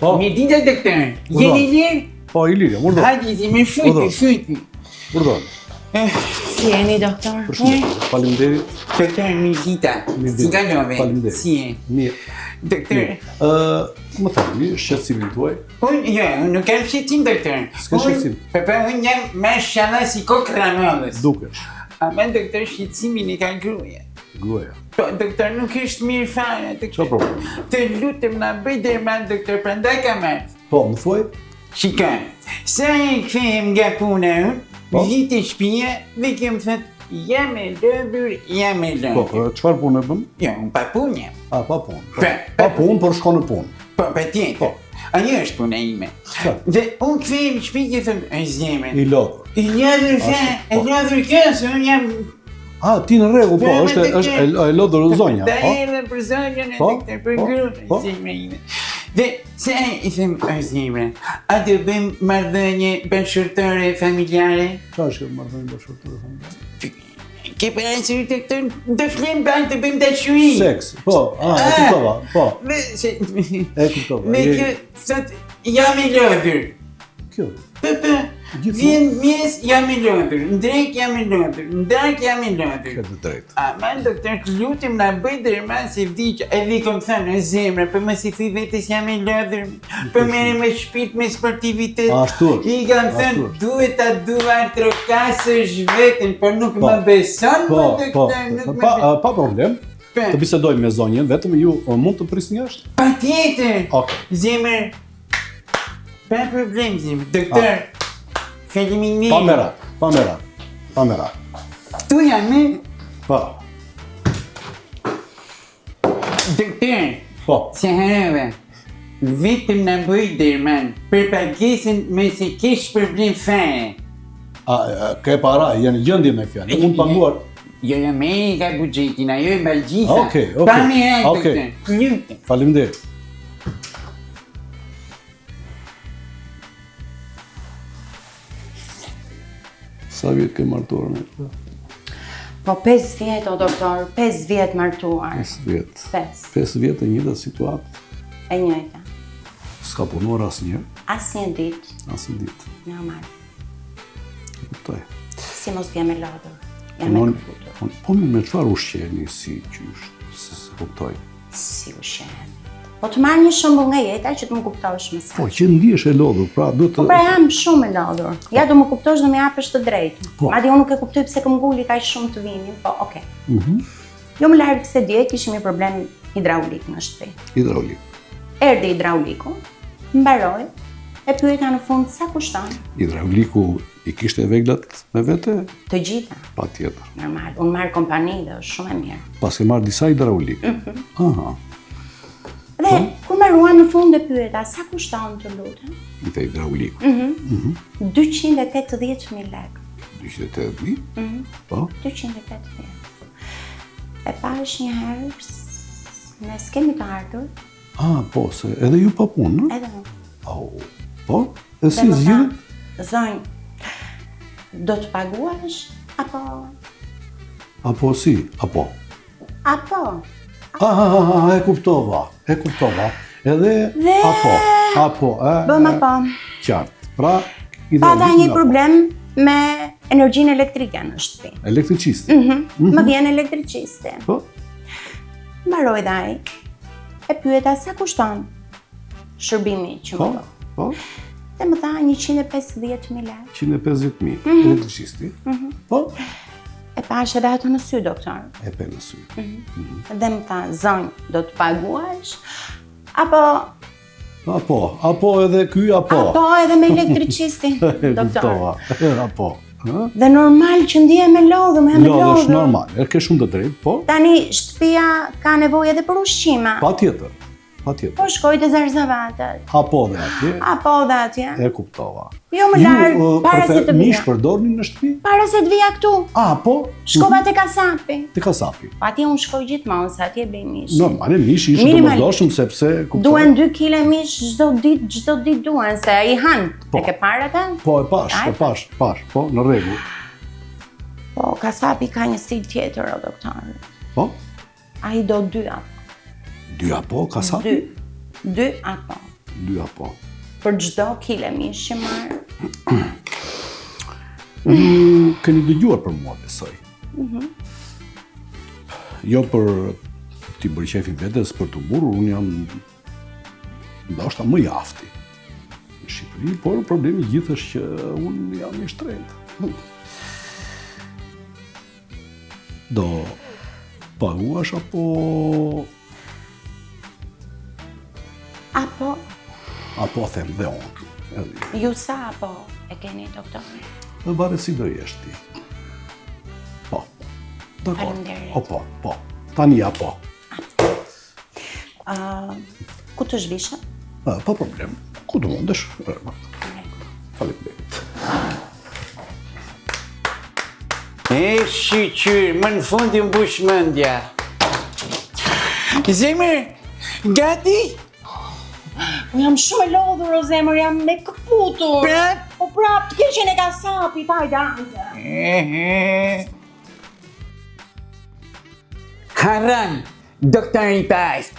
Po. Mi dita doktor, jeni lirë? Po, i lirë, urdhër. Hajde, si me shujti. Urdhër. Si jeni, doktor? Përshëndetje. Faleminderit. Doktor, mi dita. Si kalove? Faleminderit. Si e? Mirë. Doktor. Më thani, shqetësimin tuaj? Unë nuk kam shqetësim, doktor. S'ka shqetësim. Unë jam mashallah si kokë ramallës. Dukesh. Ama doktor, shqetësimin e ka gruaja. Gruaja. Po, doktor, nuk është mirë fare, doktor. Çfarë problem? Të lutem na bëj derman, doktor, prandaj kam ardhur. Po, më thuaj? Shika, sa e kthehem nga puna unë, Po? vite shtëpia dhe kem thënë, jam e lodhur. Po, çfarë punë bën? Jo, unë pa punë jam. Pa punë. Pa- Pa punë, por shkon në punë. Po, pa tjetër. Po. Ajo është puna ime. Çfarë? Dhe unë kthehem në shtëpi dhe thënë, e zemën. I lodhur. I lodhur Ashtu, fa, po. e lodhur kësë, unë jam... Ti në rregull, po, Po, është e lodhur zonja, Da po? edhe për zonjën e Po, doktor, për po, grunë, po. zemra ime. Dhe, se i them, o zemra, a do bëjmë marrëdhënie bashkërtore familjare? Çfarë është marrëdhënie bashkëtorë familjare? Ke parasysh doktor, do flim bën të bëjmë dashuri. Seks, po, e kuptova, po. Dhe se E kuptova. me kjo thot jam i lodhur. Kjo. Po, vjen mes jam i lodhur, ndrek jam i lodhur, ndark jam i lodhur. Ke të drejtë. Ama doktor, të lutem na bëj derman se vdiq. Edhe kom thënë, o zemra, po mos i thuj vetes jam i lodhur. Po merre me shpirt me sportivitet. Ashtu është. I kam thënë, Ashtu është. duhet ta duar trokasësh veten, por nuk më beson, Po, doktor, nuk më beson. pa problem. Të bisedojmë me zonjën, vetëm ju mund të prisni jashtë? Patjetër. Okej. Zemër, pa problem, zemër. Doktor, faleminderit. Pa merak. Tu jam, e? Po. Doktor, Po. se harava, vetëm në bëj derman, për pagesën me se kesh problem fare. Ke para, janë gjendje me fjalë. Unë paguar. Jo, me ka buxhetin, ajo e mbaj gjitha. Okej. Pa me hajtë, Okej. doktor. Lutem. Faleminderit. Sa vjet ke martuar me këtë? Po 5 vjet, o doktor, 5 vjet martuar. 5 vjet. 5, 5 vjet e njëjta situatë. e njëjta. S'ka punuar asnjëherë, Asnjë ditë, asnjë ditë. normal. E kuptoj. Si mos jam e lodhur. Jam e këputur. Po me çfarë ushqeni si qysh? Se kuptoj. Si ushqen. Po të marrë një shembull nga jeta që të më kuptosh më Po saktë. që ndihesh e lodhur, pra duhet Po të pra jam shumë e lodhur. Ja do më kuptosh dhe më japësh të drejtë. Po. Madje unë nuk e kuptoj pse kam nguli kaq shumë të vinin, po okay. Mhm. Jo më larg se dje kishim një problem hidraulik në shtëpi. Hidraulik. Erdhi hidrauliku, mbaroi, e pyeta në fund sa kushton. Hidrauliku i kishte veglat me vete? Të gjitha, Patjetër. normal. Unë marr kompani dhe është shumë e mirë. Pas ke marrë disa hidraulik. Aha. Dhe kur më ruan në fund e pyeta sa kushton të lutem. I the hidrauliku. 280.000 lekë. 280.000? Po? 280. E pash një herë, ne s'kemi të ardhur, Po, se edhe ju pa punë, edhe unë. Po? E si Dhe më zgjidhet? tha, zonjë, do të paguash, apo... Apo si? Apo? Apo... E kuptova. Edhe Dhe- apo, Bëm apo... qartë. Pra, Pata hidraulik një problem me energjinë elektrike në shtëpi. Elektricisti. Më vjen elektricisti. Po? Mbaroi dhe ai, e pyeta sa kushton shërbimi që më Po? do. Po? Dhe më tha 150.000 lekë. 150.000. Elektricisti. Po? E pash edhe ato në sy, doktor. E pe në sy. Dhe më tha, zonjë, do të paguash, apo Apo edhe ky apo. edhe me elektricistin, E doktor. kuptova. Apo. Dhe normal që ndihem me lodhëm, jam e Lodhesh lodhur. normal. E ke shumë të drejtë, po? Tani shtëpia ka nevojë edhe për ushqime. Patjetër. Po shkoj te Zarzavatet. Apo dhe atje. Apo dhe atje. E kuptova. Jo më larg, para se të mish vija. përdorni në shtëpi? Para se të vija këtu. Po? Shkova te kasapi. Te kasapi. Po atje unë shkoj gjithmonë, se atje bëj mish. Normale mish ishte Minimal. domosdoshëm sepse kuptoj. Duhen 2 kg mish çdo ditë duhen, se ai han. Po. E ke parë atë? Po, e pash, po, në rregull. Po, kasapi ka një stil tjetër, o doktor. Po? Ai do 2 apo. 2 apo kasapi? 2. 2 apo. 2 apo. Për çdo kile mish që marr. Ju keni dëgjuar për mua, besoj. Jo për t'i bërë qefi vetes për të burur, unë jam ndoshta më i afti në Shqipëri, por problemi gjithë është që unë jam i shtrenjtë. Do paguash apo them dhe unë. Ju sa apo e keni doktor? Dhe varet si do jesh ti. Po. Dakor. Faleminderit. Po. Tani apo. Ku të zhvishe? Pa problem. Ku të mundesh? Faleminderit. Shqyr, më në fundi mbush mendja. Zemër, gati? Po jam shumë e lodhur o zemër, jam me këputur. Prap? Po prap, të keqen e ka sapi, hajde. Haran, doktorin pas.